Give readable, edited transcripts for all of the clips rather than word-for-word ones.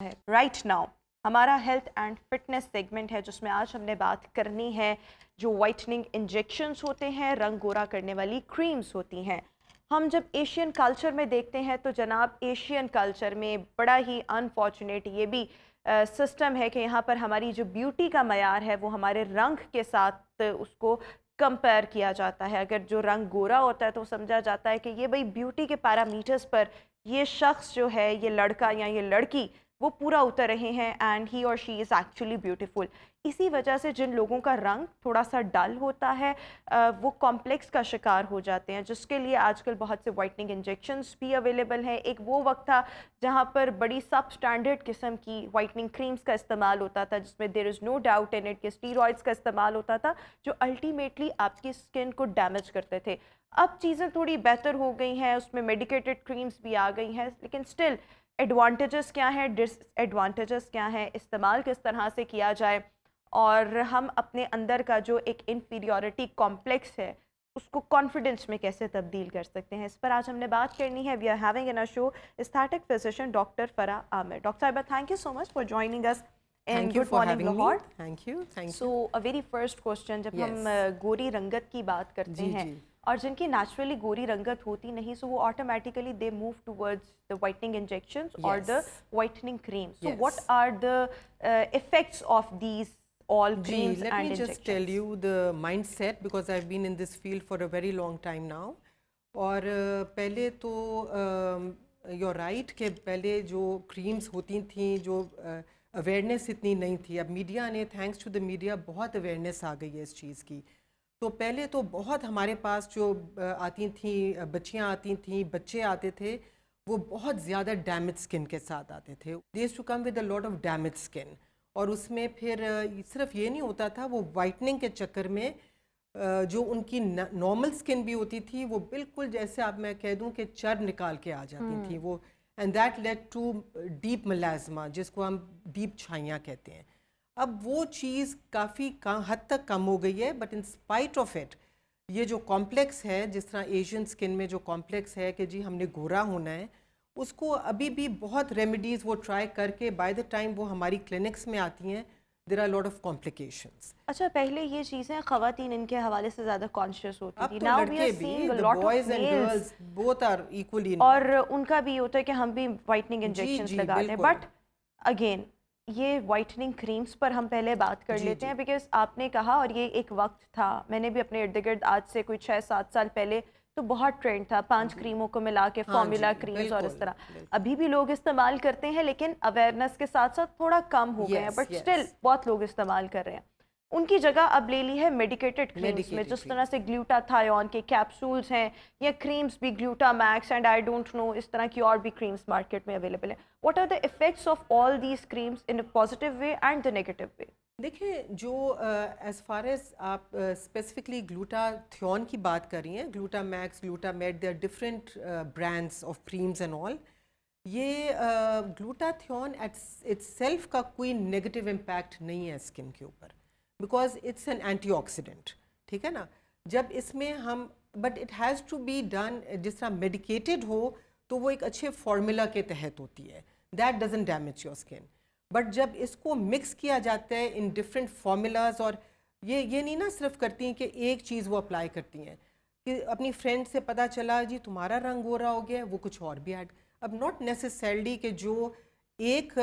ہے right now ہمارا health and fitness segment ہے جس میں آج ہم نے بات کرنی ہے جو وائٹننگ انجیکشنز ہوتے ہیں، رنگ گورا کرنے والی کریمز ہوتی ہیں۔ ہم جب ایشین کلچر میں دیکھتے ہیں تو جناب ایشین کلچر میں بڑا ہی انفارچونیٹ یہ بھی سسٹم ہے کہ یہاں پر ہماری جو بیوٹی کا معیار ہے وہ ہمارے رنگ کے ساتھ اس کو کمپیئر کیا جاتا ہے۔ اگر جو رنگ گورا ہوتا ہے تو سمجھا جاتا ہے کہ یہ بھئی بیوٹی کے پیرامیٹرز پر یہ شخص جو ہے، یہ لڑکا یا یہ لڑکی وہ پورا اتر رہے ہیں اینڈ ہی اور شی از ایکچولی بیوٹیفل۔ اسی وجہ سے جن لوگوں کا رنگ تھوڑا سا ڈل ہوتا ہے وہ کمپلیکس کا شکار ہو جاتے ہیں، جس کے لیے آج کل بہت سے وائٹننگ انجیکشنز بھی اویلیبل ہیں۔ ایک وہ وقت تھا جہاں پر بڑی سب سٹینڈرڈ قسم کی وائٹننگ کریمز کا استعمال ہوتا تھا، جس میں دیر از نو ڈاؤٹ ان اٹ کہ اسٹیرائڈس کا استعمال ہوتا تھا جو الٹیمیٹلی آپ کی اسکن کو ڈیمیج کرتے تھے۔ اب چیزیں تھوڑی بہتر ہو گئی ہیں، اس میں میڈیکیٹڈ کریمز بھی آ گئی ہیں، لیکن اسٹل ایڈوانٹیجز کیا ہیں، ڈس ایڈوانٹیجز کیا ہیں، استعمال کس طرح سے کیا جائے، اور ہم اپنے اندر کا جو ایک انفیریورٹی کمپلیکس ہے اس کو کانفیڈنس میں کیسے تبدیل کر سکتے ہیں، اس پر آج ہم نے بات کرنی ہے۔ We are having in show aesthetic physician doctor Farah Aamir. Doctor صاحبہ thank you so much for joining us in Good Morning Lahore. Thank you so very first question, جب ہم گوری رنگت کی بات کرتے ہیں اور جن کی نیچرلی گوری رنگت ہوتی نہیں، سو وہ automatically they move towards the whitening injections اور the whitening cream. So what are the effects of these all creams let and me just tell injections? you the mindset because I've been in this field for a very long time now. اور پہلے تو you're right کہ پہلے جو creams ہوتی تھیں جو awareness اتنی نہیں تھی، اب میڈیا نے تھینکس ٹو دا میڈیا بہت اویئرنیس آ گئی ہے اس چیز کی۔ تو پہلے تو بہت ہمارے پاس جو آتی تھیں بچیاں آتی تھیں، بچے آتے تھے، وہ بہت زیادہ ڈیمیج اسکن کے ساتھ آتے تھے۔ They used to come with a lot of damage skin, اور اس میں پھر صرف یہ نہیں ہوتا تھا، وہ وائٹننگ کے چکر میں جو ان کی نارمل اسکن بھی ہوتی تھی وہ بالکل جیسے اب میں کہہ دوں کہ چرب نکال کے آ جاتی تھیں وہ، and that lead to deep melasma جس کو ہم ڈیپ چھائیاں کہتے ہیں۔ اب وہ چیز کافی حد تک کم ہو گئی ہے، but in spite of it یہ جو کمپلیکس ہے، جس طرح ایشین اسکن میں جو کمپلیکس ہے کہ جی ہم نے گورا ہونا ہے، اس کو ابھی بھی بہت ریمیڈیز وہ ٹرائی کر کے بائی دا ٹائم وہ ہماری کلینکس میں آتی ہیں there are lot of complications. اچھا، پہلے یہ چیزیں خواتین ان کے حوالے سے زیادہ کانشیس ہوتی اب تھی، تو ناؤ وی آر لڑکے بھی، seeing a the lot of boys and males, girls both are equally اور ان کا بھی ہوتا ہے کہ ہم بھی وائٹننگ انجیکشنز لگاتے ہیں۔ بٹ اگین یہ وائٹننگ کریمز پر ہم پہلے بات کر لیتے ہیں، بیکاز آپ نے کہا، اور یہ ایک وقت تھا، میں نے بھی اپنے ارد گرد آج سے کوئی 6-7 سال پہلے تو بہت ٹرینڈ تھا 5 کریموں کو ملا کے فارمولا کریمز اور اس طرح، ابھی بھی لوگ استعمال کرتے ہیں لیکن اویئرنیس کے ساتھ ساتھ تھوڑا کم ہو گئے ہیں، بٹ اسٹل بہت لوگ استعمال کر رہے ہیں۔ ان کی جگہ اب لے لی ہے میڈیکیٹڈ کریمز میں، جس طرح سے گلیوٹاتھائون کے کیپسولز ہیں یا کریمز بھی، Gluta Max and I don't know, اس طرح کی اور بھی کریمز مارکیٹ میں اویلیبل ہیں۔ What are the effects of all these creams in a positive way and the negative way? دیکھیں، جو ایز فار ایز آپ اسپیسیفکلی گلوٹاتھیون کی بات کر رہی ہیں، Gluta Max, Gluta Mate, they are different brands of creams and all, یہ glutathione it self کا کوئی نیگیٹو امپیکٹ نہیں ہے اسکن کے اوپر، because it's an antioxidant, ٹھیک ہے نا۔ جب اس میں ہم but it has to be done, جس طرح میڈیکیٹڈ ہو تو وہ ایک اچھے فارمولا کے تحت ہوتی ہے، that doesn't damage your skin. But جب اس کو مکس کیا جاتا ہے ان ڈفرینٹ فارمولاز، اور یہ نہیں نا صرف کرتی ہیں کہ ایک چیز وہ اپلائی کرتی ہیں، کہ اپنی فرینڈ سے پتہ چلا جی تمہارا رنگ گورا ہو گیا، وہ کچھ اور بھی ایڈ، اب ناٹ نیسسرلی کہ جو ایک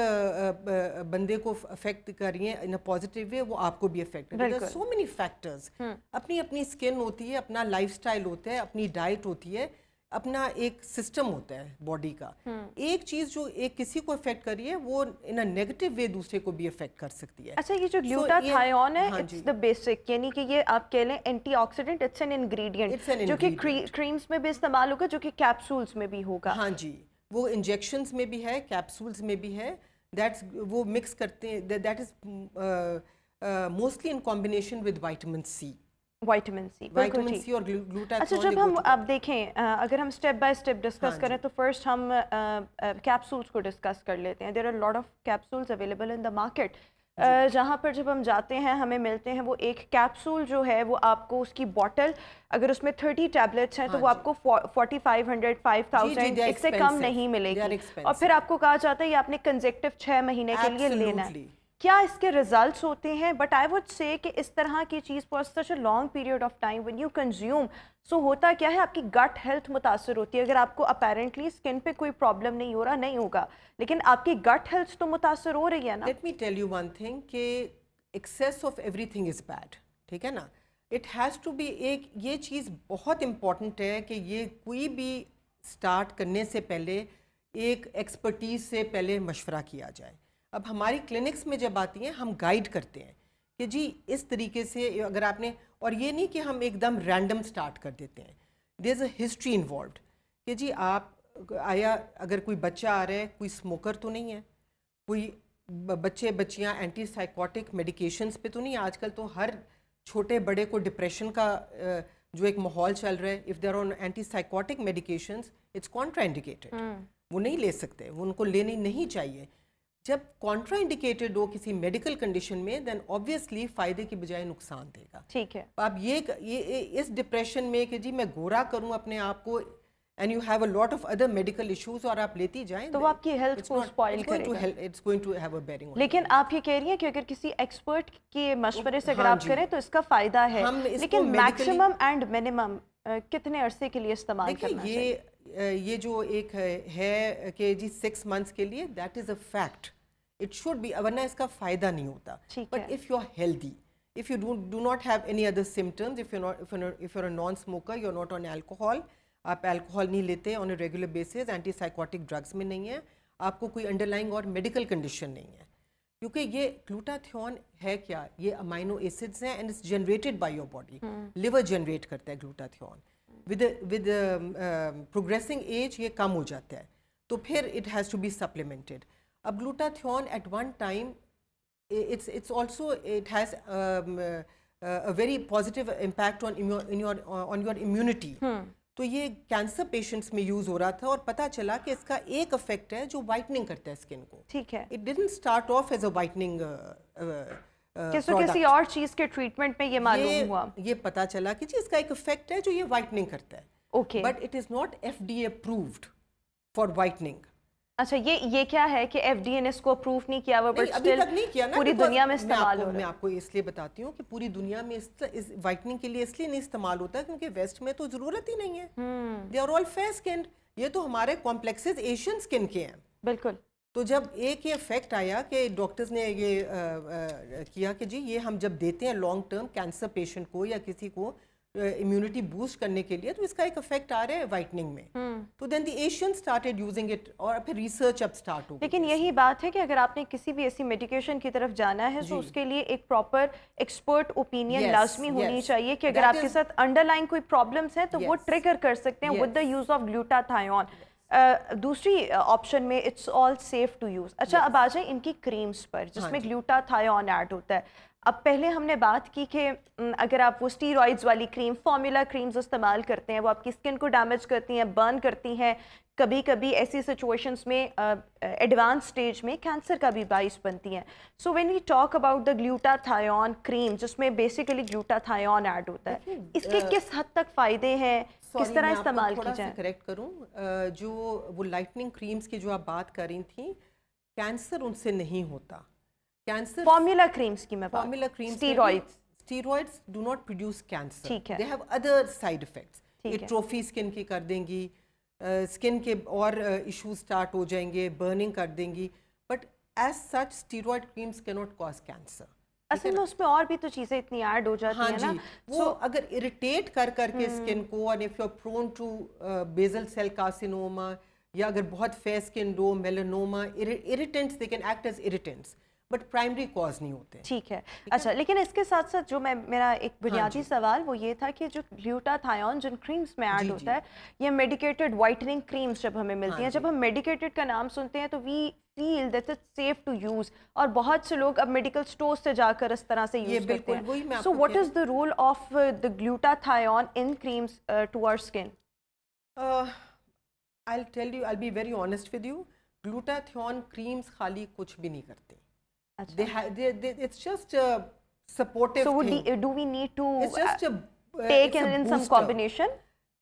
بندے کو افیکٹ کر رہی ہیں ان اے پازیٹیو وے وہ آپ کو بھی افیکٹ کرے گا۔ سو مینی فیکٹرز، اپنی اپنی اسکن ہوتی ہے، اپنا لائف اسٹائل ہوتا ہے، اپنی ڈائٹ ہوتی ہے، اپنا ایک سسٹم ہوتا ہے باڈی کا۔ ایک چیز جو ایک کسی کو افیکٹ کر رہی ہے وہ ان اے نیگیٹو وے دوسرے کو بھی افیکٹ کر سکتی ہے۔ اچھا، یہ جو گلیوٹاتھائون ہے اٹس دا بیسک، یعنی کہ یہ آپ کہہ لیں antioxidant, it's an ingredient جو کہ کریمز میں بھی استعمال ہوگا، جو کہ کیپسولز میں بھی ہوگا۔ ہاں جی، وہ انجیکشنز میں بھی ہے، کیپسولز میں بھی ہے، دیٹس وہ مکس کرتے ہیں، that is mostly in combination with vitamin C, vitamin C اور گلوٹاتھیون۔ اچھا، جب ہم اب دیکھیں، اگر ہم اسٹیپ بائی اسٹیپ ڈسکس کریں تو فرسٹ ہم کیپسولس کو ڈسکس کر لیتے ہیں۔ There are lot of capsules available in the market, جہاں پر جب ہم جاتے ہیں ہمیں ملتے ہیں وہ ایک کیپسول جو ہے وہ آپ کو اس کی بوٹل اگر اس میں 30 ٹیبلٹس ہیں تو وہ آپ کو 4500 5000 اس سے کم نہیں ملے گی اور پھر آپ کو کہا جاتا ہے یہ آپ نے کنزیکٹو 6 مہینے کے لیے لینا ہے. کیا اس کے ریزلٹس ہوتے ہیں؟ بٹ آئی وڈ سے کہ اس طرح کی چیز for such a long period of time when you consume so ہوتا کیا ہے آپ کی گٹ ہیلتھ متاثر ہوتی ہے. اگر آپ کو اپیرنٹلی اسکن پہ کوئی پرابلم نہیں ہو رہا نہیں ہوگا لیکن آپ کی گٹ ہیلتھ تو متاثر ہو رہی ہے نا. Let me tell you one thing کہ excess of everything is bad. ٹھیک ہے نا. اٹ ہیز ٹو بی ایک یہ چیز بہت امپورٹنٹ ہے کہ یہ کوئی بھی اسٹارٹ کرنے سے پہلے ایک ایکسپرٹیز سے پہلے مشورہ کیا جائے. اب ہماری کلینکس میں جب آتی ہیں ہم گائیڈ کرتے ہیں کہ جی اس طریقے سے اگر آپ نے اور یہ نہیں کہ ہم ایک دم رینڈم سٹارٹ کر دیتے ہیں. دیر از اے ہسٹری انوالوڈ کہ جی آپ آیا اگر کوئی بچہ آ رہا ہے کوئی اسموکر تو نہیں ہے, کوئی بچے بچیاں اینٹی سائیکوٹک میڈیکیشنز پہ تو نہیں. آج کل تو ہر چھوٹے بڑے کو ڈپریشن کا جو ایک ماحول چل رہا ہے. If they're on antipsychotic medications it's contraindicated. وہ نہیں لے سکتے, وہ ان کو لینی نہیں چاہیے. جب کانٹرا انڈیکیٹڈ ہو کسی میڈیکل کنڈیشن میں دین آبویسلی فائدے کی بجائے نقصان دے گا. ٹھیک ہے. اب یہ اس ڈپریشن میں کہ جی میں گورا کروں اپنے آپ کو and you have a lot of other medical issues اور آپ لیتی جائیں تو وہ آپ کی ہیلتھ کو اسپوائل کرے گا. It's going to have a bearing. لیکن آپ یہ کہہ رہی ہیں کہ اگر کسی ایکسپرٹ کے مشورے سے اگر آپ کریں تو اس کا فائدہ ہے, لیکن میکسیمم اینڈ منیمم کتنے عرصے کے لیے استعمال کرنا چاہیے؟ یہ جو ایک ہے کہ جی 6 months کے لیے that is a fact. It should be, ورنہ اس کا فائدہ نہیں ہوتا. But if you are healthy, if you do not have any other symptoms, if you're a non-smoker, you're not on alcohol, آپ الکوہول نہیں لیتے on a regular basis, anti psychotic drugs میں نہیں ہے, آپ کو کوئی انڈر لائنگ اور میڈیکل کنڈیشن نہیں ہے. کیونکہ یہ گلوٹاتھیون ہے کیا, یہ امائنو ایسڈز ہیں and it's generated by your body. Liver generate کرتا ہے گلوٹاتھیون. ود پروگریسنگ ایج یہ کم ہو جاتا ہے تو پھر it has to be supplemented. اب glutathione at one time it's also it has a very positive impact on your immunity. تو یہ کینسر پیشنٹس میں یوز ہو رہا تھا اور پتہ چلا کہ اس کا ایک افیکٹ ہے جو وائٹننگ کرتا ہے اسکن کو. ٹھیک ہے. It didn't start off as a whitening, کسی اور چیز کے ٹریٹمنٹ میں یہ معلوم ہوا, یہ پتہ چلا کہ جی اس کا ایک افیکٹ ہے جو یہ وائٹنگ کرتا ہے. Okay. But it is not FDA approved for whitening. اچھا یہ کیا ہے کہ ایف ڈی اے نے اس کو اپروو نہیں کیا ہوا, بٹ ابھی تک نہیں کیا نا, پوری دنیا میں استعمال ہو رہا ہے. میں آپ کو اس لیے بتاتی ہوں کہ پوری دنیا میں اس وائٹننگ کے لیے اس لیے نہیں استعمال ہوتا کیونکہ ویسٹ میں تو ضرورت ہی نہیں ہے. They are all fair skinned. یہ تو ہمارے کمپلیکسز ایشین اسکن کے ہیں. بالکل. تو جب ایک یہ افیکٹ آیا کہ ڈاکٹرز نے یہ کیا کہ جی یہ ہم جب دیتے ہیں لانگ ٹرم کینسر پیشنٹ کو یا کسی کو امیونٹی بوسٹ کرنے کے لیے تو اس کا ایک افیکٹ آ رہا ہے وائٹننگ میں. تو دین دی ایشین اسٹارٹیڈ یوزنگ اٹ اور پھر ریسرچ اب اسٹارٹ ہو. لیکن یہی بات ہے کہ اگر آپ نے کسی بھی ایسی میڈیکیشن کی طرف جانا ہے تو اس کے لیے ایک پراپر ایکسپرٹ اوپینین لازمی ہونی چاہیے کہ اگر آپ کے ساتھ انڈر لائن کوئی پرابلمس ہیں تو وہ ٹریگر کر سکتے ہیں with the use of glutathione. دوسری آپشن میں it's all safe to use. اچھا اب آ جائیں ان کی کریمز پر جس میں گلوٹاتھیون ایڈ ہوتا ہے. اب پہلے ہم نے بات کی کہ اگر آپ وہ اسٹیرائڈز والی کریم فارمولا کریمز استعمال کرتے ہیں وہ آپ کی اسکن کو ڈیمیج کرتی ہیں, برن کرتی ہیں, کبھی کبھی ایسی سچویشنز میں ایڈوانس سٹیج میں کینسر کا بھی باعث بنتی ہیں. So when we talk about the glutathione cream جس میں بیسیکلی گلوٹاتھیون ایڈ ہوتا ہے, اس کے کس حد تک فائدے ہیں, کس طرح استعمال کی جائیں؟ کریکٹ کروں, جو وہ لائٹننگ کریمز کی جو آپ بات کر رہی تھیں, کینسر ان سے نہیں ہوتا. کینسر فارمولا کریمز کی میں بات, formula creams, steroids do not produce cancer. They have other side effects. یہ ٹروفی اسکن کی کر دیں گی, اسکن کے اور ایشوز اسٹارٹ ہو جائیں گے, برننگ کر دیں گی, but as such steroid creams کی ناٹ کاز کینسر. اصل میں اس میں اور بھی تو چیزیں اتنی ایڈ ہو جاتی ہیں نا. وہ اگر اریٹیٹ کر کے اسکن کو, اور if you are prone to basal cell carcinoma, یا اگر بہت فیئر اسکن ہو, melanoma, irritants they can act as irritants, but primary cause نہیں ہوتے. ٹھیک ہے. اچھا لیکن اس کے ساتھ ساتھ جو میرا ایک بنیادی سوال وہ یہ تھا کہ جو گلوٹاتھیون جن کریمز میں ایڈ ہوتا ہے, یہ میڈیکیٹڈ وائٹننگ کریمز جب ہمیں ملتی ہیں, جب ہم میڈیکیٹڈ کا نام سنتے ہیں تو we feel that it's safe to use, اور بہت سے لوگ اب میڈیکل اسٹور سے جا کر اس طرح سے یوز کرتے ہیں. So what is the role of the glutathione in creams to our skin? I'll tell you, I'll be very honest with you, glutathione creams خالی کچھ بھی نہیں کرتے. Achha. It's just a supportive So thing. do we need to It's just a take it's a in some booster. combination?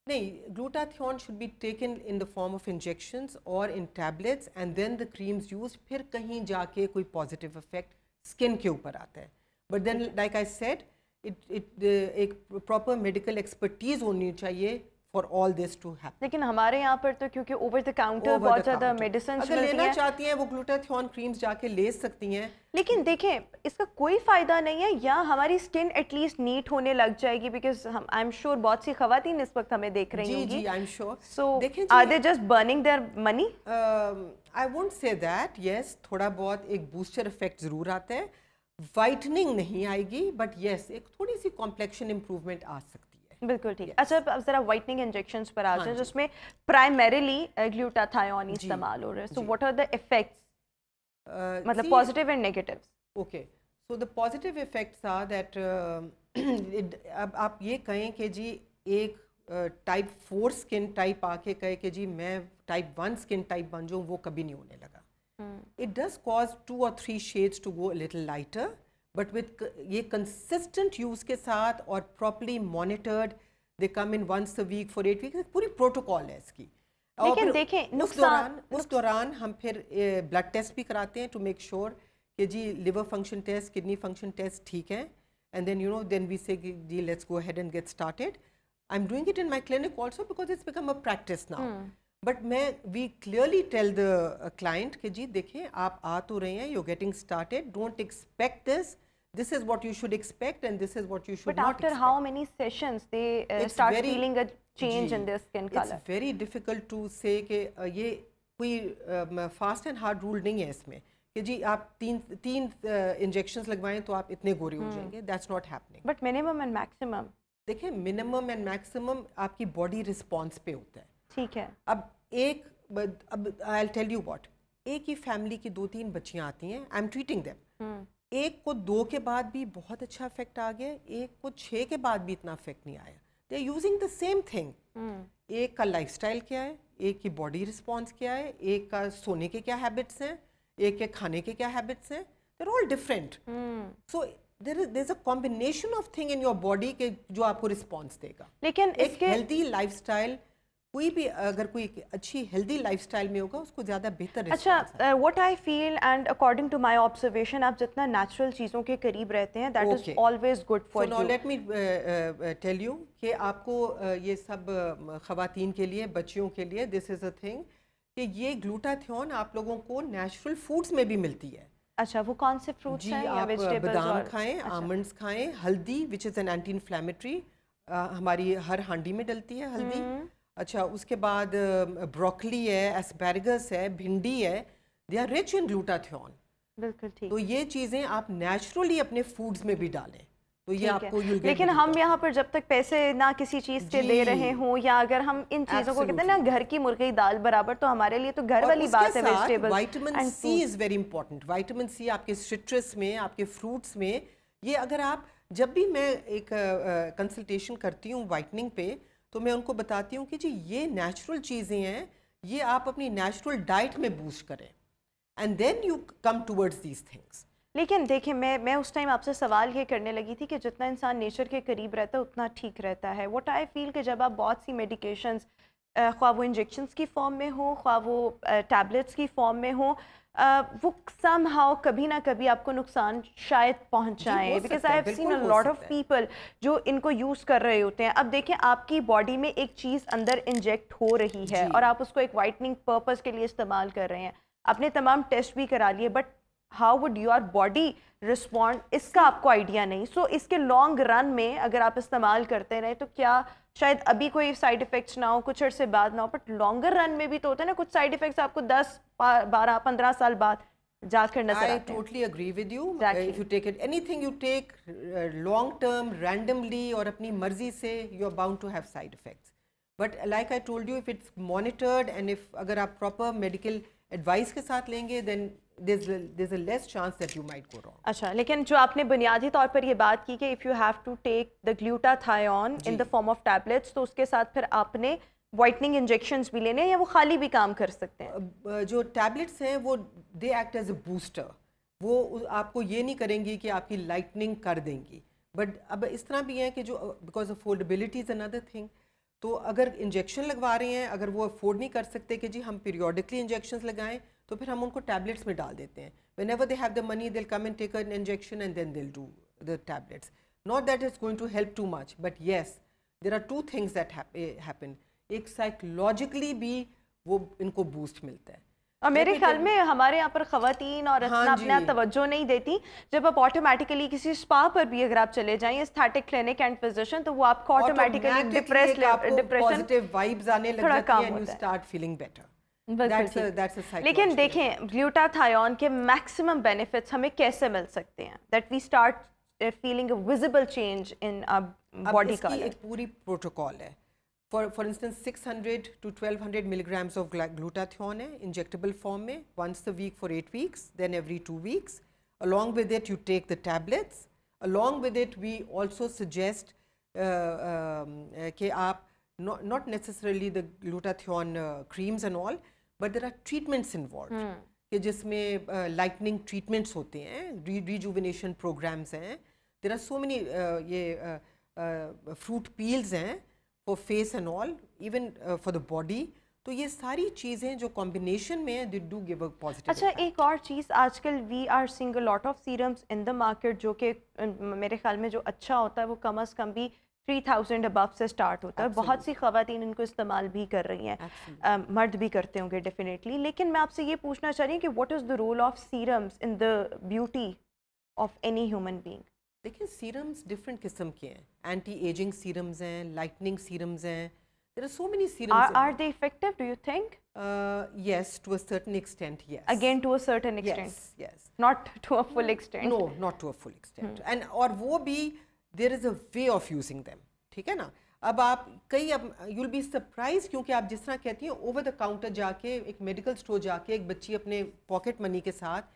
نہیں, glutathione should be taken in the form of injections or in tablets and then the creams used. پھر کہیں جا کے کوئی positive effect skin کے اوپر آتا ہے. But then like I said, ایک proper medical expertise ہونی چاہیے for all this to happen. لیکن ہمارے یہاں پر تو کیونکہ اوور دا کاؤنٹر بہت زیادہ میڈیسنس اگر لینا چاہتی ہیں وہ glutathione creams جا کے لے سکتی ہیں. لیکن دیکھیں اس کا کوئی فائدہ نہیں ہے, یا ہماری اسکن ایٹ لیسٹ نیٹ ہونے لگ جائے گی, بیکاز آئی ایم شیور بہت سی خواتین اس وقت ہمیں دیکھ رہی ہوں گی. جی I am sure. So are they just burning their money? I won't say that. Yes, تھوڑا بہت ایک بوسٹر افیکٹ ضرور آتا ہے, وائٹننگ نہیں آئے گی, بٹ یس ایک تھوڑی سی کمپلیکشن امپروومنٹ آ سکتی ہے. بالکل ٹھیک. اچھا اب ذرا وائٹننگ انجیکشنز پر آ جائیں جس میں پرائمریلی گلوٹاتھیون استعمال ہو رہا ہے. So what are the effects, مطلب positive and negative? Okay, so the positive effects are that اب آپ یہ کہیں کہ جی ایک ٹائپ 4 اسکن ٹائپ آ کے کہے کہ جی میں ٹائپ 1 اسکن ٹائپ بن جاؤں, وہ کبھی نہیں ہونے لگا. It does cause 2 or 3 shades to go little lighter, but with یہ کنسسٹنٹ یوز کے ساتھ اور properly monitored, they come in once a week for 8 weeks, پوری پروٹوکول ہے اس کی. لیکن دیکھیں اس دوران ہم پھر بلڈ ٹیسٹ بھی کراتے ہیں ٹو میک شیور کہ جی liver function test, kidney function test ٹھیک ہیں, and then then we say جی let's go head and get started. I am doing it in my clinic also because it's become a practice now. But we clearly tell the client کہ جی دیکھیں آپ آ تو رہے ہیں, you getting started, don't expect this, this is what you should expect and this is what you should but not after expect. how many sessions they start feeling a change in their skin color? It's very difficult to say کہ یہ کوئی fast and hard rule نہیں ہے اس میں کہ جی آپ تین injections لگوائیں تو آپ اتنے گورے ہو جائیں گے. That's not happening. But minimum and maximum? دیکھیں minimum and maximum آپ کی باڈی رسپانس پہ ہوتا ہے. ٹھیک ہے. اب I'll tell you what, ایک ہی فیملی کی 2-3 بچیاں آتی ہیں, I'm treating them. ایک کو 2 کے بعد بھی بہت اچھا افیکٹ آ گیا, ایک کو 6 کے بعد بھی اتنا افیکٹ نہیں آیا. They are using the same thing. ایک کا لائف اسٹائل کیا ہے, ایک کی باڈی رسپانس کیا ہے, ایک کا سونے کے کیا ہیبٹس ہیں, ایک کے کھانے کے کیا ہیبٹس ہیں, they are all different. So there is a combination of thing in your body کے جو آپ کو رسپانس دے گا. لیکن ایک ہیلدی لائف اسٹائل, کوئی بھی اگر کوئی اچھی ہیلدی لائف اسٹائل میں ہوگا اس کو زیادہ بہتر. اچھا what I feel and according to my observation, آپ جتنا نیچرل چیزوں کے قریب رہتے ہیں that is always good for you. Let me tell you کہ آپ کو یہ سب خواتین کے لیے, بچیوں کے لیے, دس از اے تھنگ کہ یہ گلوٹاتھیون آپ لوگوں کو نیچرل فوڈس میں بھی ملتی ہے. اچھا وہ کون سے فروٹس ہیں؟ آپ بادام کھائیں, آلمنڈس کھائیں, ہلدی وچ از این اینٹی انفلیمیٹری, ہماری ہر ہانڈی میں ڈلتی ہے ہلدی. اچھا اس کے بعد بروکلی ہے, ایسپیرگس ہے, بھنڈی ہے, دے آر رچ ان گلوٹاتھیون. بالکل ٹھیک. تو یہ چیزیں آپ نیچرلی اپنے فوڈز میں بھی ڈالیں تو یہ آپ کو. لیکن ہم یہاں پر جب تک پیسے نہ کسی چیز کے دے رہے ہوں, یا اگر ہم ان چیزوں کو کہتے ہیں نا گھر کی مرغی دال برابر, تو ہمارے لیے تو گھر والی بات ہے. Vegetable vitamin C is very important. Vitamin C آپ کے سٹرس میں, آپ کے فروٹس میں, یہ اگر آپ, جب بھی میں ایک کنسلٹیشن کرتی ہوں وائٹننگ پہ تو میں ان کو بتاتی ہوں کہ جی یہ نیچرل چیزیں ہیں, یہ آپ اپنی نیچرل ڈائٹ میں بوسٹ کریں, and then you come towards these things. لیکن دیکھیں میں اس ٹائم آپ سے سوال یہ کرنے لگی تھی کہ جتنا انسان نیچر کے قریب رہتا ہے اتنا ٹھیک رہتا ہے. واٹ آئی فیل کہ جب آپ بہت سی میڈیکیشنز, خواہ وہ انجیکشنز کی فارم میں ہوں, خواہ وہ ٹیبلٹس کی فارم میں ہوں, وہ سم ہاؤ کبھی نہ کبھی آپ کو نقصان شاید پہنچائیں, because I have seen a lot of people جو ان کو یوز کر رہے ہوتے ہیں. اب دیکھیں آپ کی باڈی میں ایک چیز اندر انجیکٹ ہو رہی ہے اور آپ اس کو ایک وائٹننگ پرپز کے لیے استعمال کر رہے ہیں, آپ نے تمام ٹیسٹ بھی کرا لیے, but how would your body respond اس کا آپ کو آئیڈیا نہیں. سو اس کے لانگ رن میں اگر آپ استعمال کرتے رہیں تو کیا شاید ابھی کوئی سائڈ افیکٹس نہ ہو, کچھ عرصے بعد نہ ہو, بٹ لانگر رن میں بھی تو ہوتا ہے نا کچھ سائڈ افیکٹس آپ کو 10, 12, 15 سال بعد جا کر نظر آتے ہیں. I totally agree with you. If you take it, anything you take long term, randomly اور اپنی مرضی سے, you are bound to have side effects. But like I told you, if it's monitored and if اگر آپ proper medical advice کے ساتھ لیں گے, then there's a less chance that you might go wrong. اچھا, لیکن جو آپ نے بنیادی طور پر یہ بات کی کہ if you have to take the glutathione in the form of tablets, تو اس کے ساتھ پھر آپ نے وائٹننگ انجیکشنز بھی لینے یا وہ خالی بھی کام کر سکتے ہیں؟ جو ٹیبلٹس ہیں وہ they act as a booster, وہ آپ کو یہ نہیں کریں گی کہ آپ کی لائٹننگ کر دیں گی. بٹ اب اس طرح بھی ہے کہ جو because affordability is another thing, تو اگر انجیکشن لگوا رہے ہیں, اگر وہ افورڈ نہیں کر سکتے کہ جی ہم پیریوڈکلی انجیکشنز لگائیں, تو پھر ہم ان کو ٹیبلٹس میں ڈال دیتے ہیں. Whenever they have the money they will come and take an injection and then they will do the tablets. Not that is going to help too much, but yes there are two things that happen. ایک psychologically بھی وہ ان کو boost ملتا ہے. اور میرے خیال میں ہمارے یہاں پر خواتین اور اتنا اپنا توجہ نہیں دیتی. جب آپ آٹومیٹیکلی کسی اسپا پر بھی اگر آپ چلے جائیں اسٹیٹک کلینک اینڈ فزیشن, تو وہ آپ کو آٹومیٹیکلی ڈپریشن تھوڑا کام ہوتا ہے. لیکن دیکھیں گلوٹاتھیون کے میکسیمم بینیفٹس ہمیں کیسے مل سکتے ہیں that we start feeling a visible change in body colour. ایک پوری پروٹوکال ہے. For instance, 600 to 1200 milligrams of glutathione ہے injectable form میں, once a week for 8 weeks, then every 2 weeks. Along with it, you take the tablets. Along with it, we also suggest کہ آپ not necessarily the glutathione creams and all, but there are treatments involved. کہ جس میں lightening treatments ہوتے ہیں, rejuvenation programs ہیں. There are so many fruit peels ہیں for face and all, even for the body. تو یہ ساری چیزیں جو کمبینیشن میں ہیں they do give a positive. اچھا ایک اور چیز, آج کل we are seeing a lot of serums in the market جو کہ میرے خیال میں جو اچھا ہوتا ہے وہ کم از کم بھی 3000 ابو سے اسٹارٹ ہوتا ہے. بہت سی خواتین ان کو استعمال بھی کر رہی ہیں, مرد بھی کرتے ہوں گے ڈیفینیٹلی. لیکن میں آپ سے یہ پوچھنا چاہ رہی ہوں کہ what is the role of serums in the beauty of any human being? دیکھیں سیرمز ڈفرینٹ قسم کے ہیں. اینٹی ایجنگ سیرمز ہیں, لائٹننگ سیرمز ہیں. There are so many serums. Are they effective, do you think? Yes, to a certain extent, yes. Again, to a certain extent? Yes. Not to a full extent? No, not to a full extent. And اور وہ بھی there is a way of using them. ٹھیک ہے نا. اب آپ you'll be surprised کیونکہ آپ جس طرح کہتی ہیں اوور دا کاؤنٹر جا کے ایک میڈیکل اسٹور جا کے ایک بچی اپنے پاکٹ منی کے ساتھ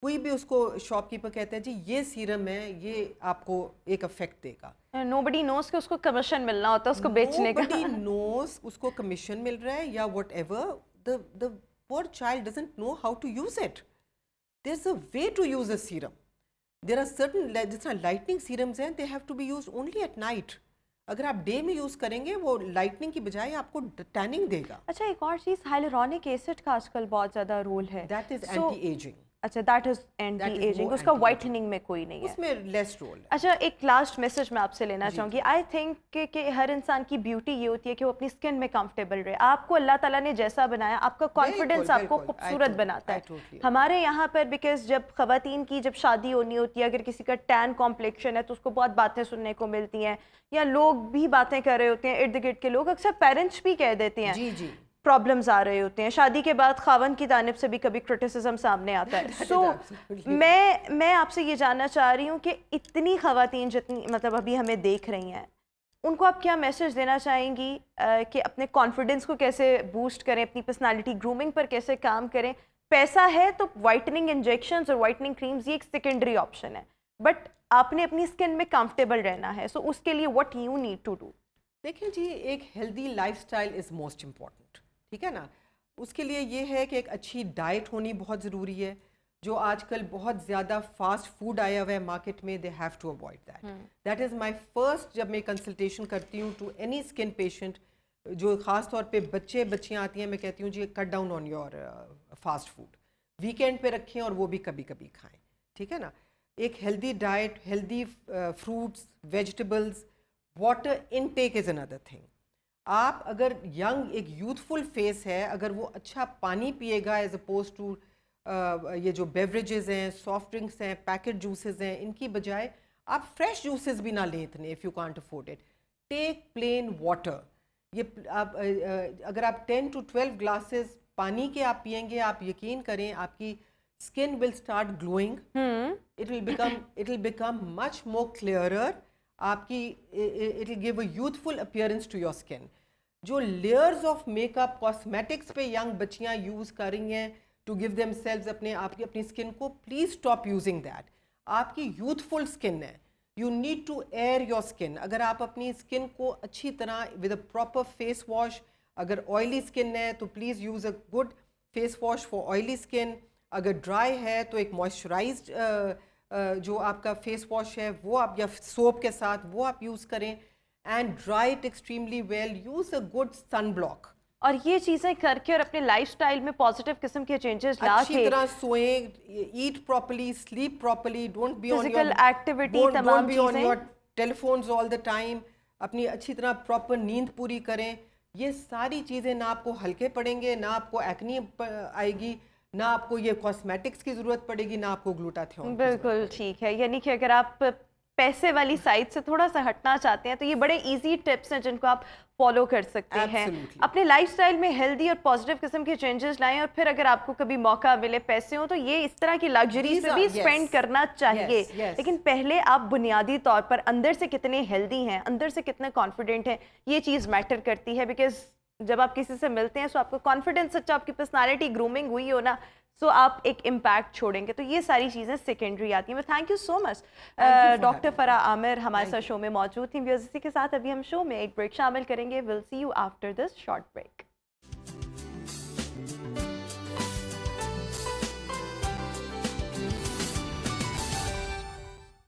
کوئی بھی اس کو شاپ کیپر کہتا ہے جی یہ سیرم ہے, یہ آپ کو ایک افیکٹ دے گا. nobody knows کہ اس کو کمیشن ملنا ہوتا ہے اس کو بیچنے کا. nobody knows اس کو کمیشن مل رہا ہے یا what ever. the poor child doesn't know how to use it. there's a way to use a serum. there are certain جس طرح لائٹنگ سیرمز ہیں they have to be used only at night. اگر آپ day میں use کریں گے وہ lighting کی بجائے آپ کو ٹیننگ دے گا. اچھا ایک اور چیز, ہائلورونک ایسڈ کا آج کل بہت زیادہ رول ہے. That is anti ageing. اچھا دیٹ از اینٹی ایجنگ, اس کا وائٹننگ میں کوئی نہیں ہے, اس میں لیس رول ہے. اچھا ایک لاسٹ میسج میں آپ سے لینا چاہوں گی. آئی تھنک کہ ہر انسان کی بیوٹی یہ ہوتی ہے کہ وہ اپنی اسکن میں کمفرٹیبل رہے. آپ کو اللہ تعالیٰ نے جیسا بنایا, آپ کا کانفیڈنس آپ کو خوبصورت بناتا ہے. ہمارے یہاں پر بیکاز جب خواتین کی جب شادی ہونی ہوتی ہے, اگر کسی کا ٹین کمپلیکشن ہے تو اس کو بہت باتیں سننے کو ملتی ہیں, یا لوگ بھی باتیں کر رہے ہوتے ہیں ارد گرد کے لوگ, اکثر پیرنٹس بھی کہہ دیتے ہیں جی جی پرابلمز آ رہے ہوتے ہیں. شادی کے بعد خاوند کی جانب سے بھی کبھی کرٹیسزم سامنے آتا ہے. سو میں آپ سے یہ جاننا چاہ رہی ہوں کہ اتنی خواتین جتنی مطلب ابھی ہمیں دیکھ رہی ہیں, ان کو آپ کیا میسج دینا چاہیں گی کہ اپنے کانفیڈنس کو کیسے بوسٹ کریں, اپنی پرسنالٹی گرومنگ پر کیسے کام کریں؟ پیسہ ہے تو وائٹننگ انجیکشنز اور وائٹننگ کریمز یہ ایک سیکنڈری آپشن ہے, بٹ آپ نے اپنی اسکن میں کمفرٹیبل رہنا ہے. سو اس کے لیے what you need to do? دیکھیں جی ایک healthy lifestyle is most important. ٹھیک ہے نا. اس کے لیے یہ ہے کہ ایک اچھی ڈائٹ ہونی بہت ضروری ہے. جو آج کل بہت زیادہ فاسٹ فوڈ آیا ہوا ہے مارکیٹ میں, they have to avoid that. That is my first, جب میں کنسلٹیشن کرتی ہوں ٹو اینی اسکن پیشنٹ, جو خاص طور پہ بچیاں آتی ہیں, میں کہتی ہوں جی cut down on your fast food, weekend پہ رکھیں اور وہ بھی کبھی کبھی کھائیں. ٹھیک ہے نا. ایک healthy diet, healthy fruits, vegetables, water intake is another thing. آپ اگر ینگ ایک یوتھفل فیس ہے, اگر وہ اچھا پانی پیے گا ایز اپوز ٹو یہ جو بیوریجز ہیں, سافٹ ڈرنکس ہیں, پیکٹ جوسز ہیں, ان کی بجائے آپ فریش جوسز بھی نہ لیں اتنے. If you can't afford it, take plain water. یہ آپ اگر آپ 10 to 12 گلاسز پانی کے آپ پئیں گے, آپ یقین کریں آپ کی skin will start glowing. It will become much more clearer. آپ کی it will give a youthful appearance to your skin. جو layers of makeup cosmetics پہ ینگ بچیاں یوز کر رہی ہیں ٹو گیو دیم سیلوز اپنے اسکن کو, پلیز اسٹاپ یوزنگ دیٹ. آپ کی یوتھفل اسکن ہے, you need to air your skin. اگر آپ اپنی اسکن کو اچھی طرح with a proper face wash, اگر آئلی اسکن ہے تو please use a good face wash for oily skin. اگر ڈرائی ہے تو ایک موئسچرائزڈ جو آپ کا فیس واش ہے وہ آپ یا سوپ کے ساتھ وہ آپ یوز کریں. And dry it extremely well. Use a good sunblock. اور یہ چیزیں کر کے اور اپنے لائف سٹائل میں پازیٹیو قسم کے چینجز لا اچھی کے طرح سوئیں, eat properly, sleep properly, don't be on physical activity تمام چیزیں your telephones all the time. اپنی اچھی طرح پراپر نیند پوری کریں. یہ ساری چیزیں نہ آپ کو ہلکے پڑیں گے, نہ آپ کو ایکنی آئے گی, نہ آپ کو یہ کاسمیٹکس کی ضرورت پڑے گی, نہ آپ کو گلوٹاتھیون. بالکل ٹھیک ہے. یعنی کہ اگر آپ پیسے والی سائڈ سے تھوڑا سا ہٹنا چاہتے ہیں تو یہ بڑے ایزی ٹپس ہیں جن کو آپ فالو کر سکتے ہیں. اپنے لائف سٹائل میں ہیلدی اور پازیٹیو قسم کے چینجز لائیں, اور پھر اگر آپ کو کبھی موقع ملے, پیسے ہوں, تو یہ اس طرح کی لگژریز پہ بھی اسپینڈ کرنا چاہیے. لیکن پہلے آپ بنیادی طور پر اندر سے کتنے ہیلدی ہیں, اندر سے کتنے کانفیڈنٹ ہیں, یہ چیز میٹر کرتی ہے. بیکاز جب آپ کسی سے ملتے ہیں سو آپ کو کانفیڈنس اچھا, آپ کی پرسنالٹی گرومنگ ہوئی ہو نا, سو آپ ایک امپیکٹ چھوڑیں گے. تو یہ ساری چیزیں سیکنڈری آتی ہیں. Thank you so much. Doctor Farah Aamir ہمارے ساتھ شو میں موجود تھیں. اسی کے ساتھ ابھی ہم شو میں ایک بریک شامل کریں گے. Will see you after this short break.